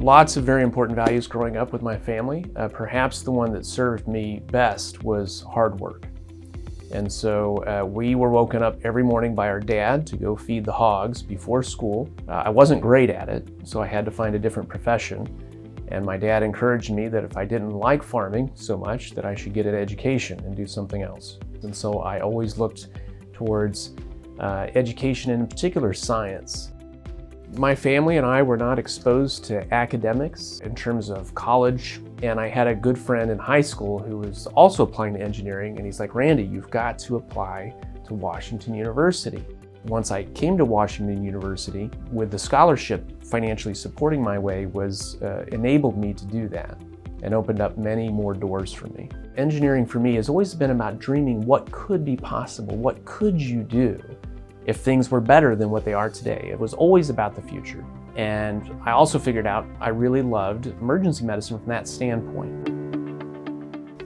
Lots of very important values growing up with my family. Perhaps the one that served me best was hard work. And so we were woken up every morning by our dad to go feed the hogs before school. I wasn't great at it, so I had to find a different profession. And my dad encouraged me that if I didn't like farming so much, that I should get an education and do something else. And so I always looked towards education, and in particular science. My family and I were not exposed to academics in terms of college, and I had a good friend in high school who was also applying to engineering, and he's like, "Randy, you've got to apply to Washington University." Once I came to Washington University, with the scholarship financially supporting my way, enabled me to do that and opened up many more doors for me. Engineering for me has always been about dreaming what could be possible, what could you do if things were better than what they are today. It was always about the future. And I also figured out I really loved emergency medicine from that standpoint.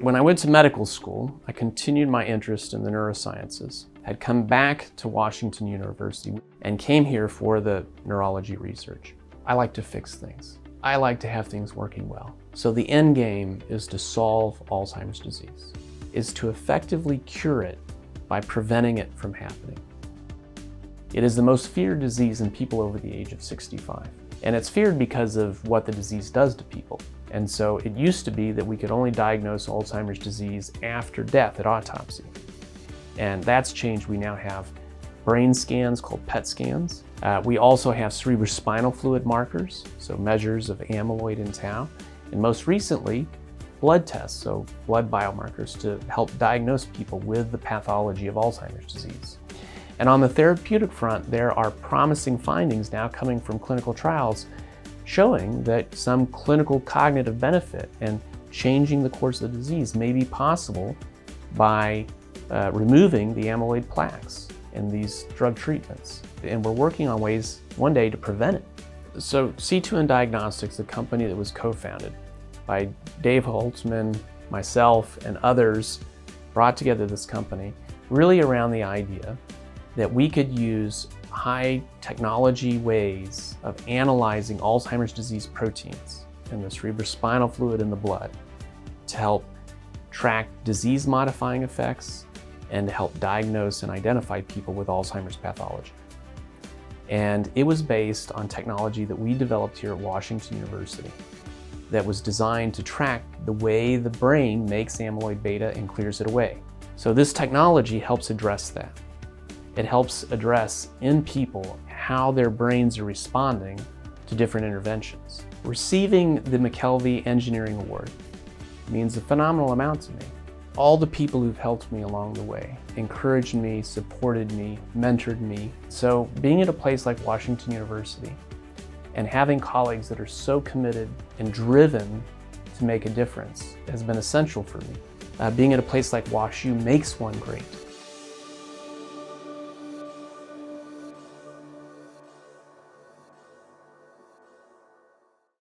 When I went to medical school, I continued my interest in the neurosciences, had come back to Washington University and came here for the neurology research. I like to fix things. I like to have things working well. So the end game is to solve Alzheimer's disease, is to effectively cure it by preventing it from happening. It is the most feared disease in people over the age of 65. And it's feared because of what the disease does to people. And so it used to be that we could only diagnose Alzheimer's disease after death at autopsy. And that's changed. We now have brain scans called PET scans. We also have cerebrospinal fluid markers, so measures of amyloid and tau. And most recently, blood tests, so blood biomarkers to help diagnose people with the pathology of Alzheimer's disease. And on the therapeutic front, there are promising findings now coming from clinical trials showing that some clinical cognitive benefit and changing the course of the disease may be possible by removing the amyloid plaques in these drug treatments. And we're working on ways one day to prevent it. So C2N Diagnostics, the company that was co-founded by Dave Holtzman, myself, and others, brought together this company really around the idea that we could use high technology ways of analyzing Alzheimer's disease proteins in the cerebrospinal fluid in the blood to help track disease-modifying effects and to help diagnose and identify people with Alzheimer's pathology. And it was based on technology that we developed here at Washington University that was designed to track the way the brain makes amyloid beta and clears it away. So this technology helps address that. It helps address in people how their brains are responding to different interventions. Receiving the McKelvey Engineering Award means a phenomenal amount to me. All the people who've helped me along the way, encouraged me, supported me, mentored me. So being at a place like Washington University and having colleagues that are so committed and driven to make a difference has been essential for me. Being at a place like WashU makes one great.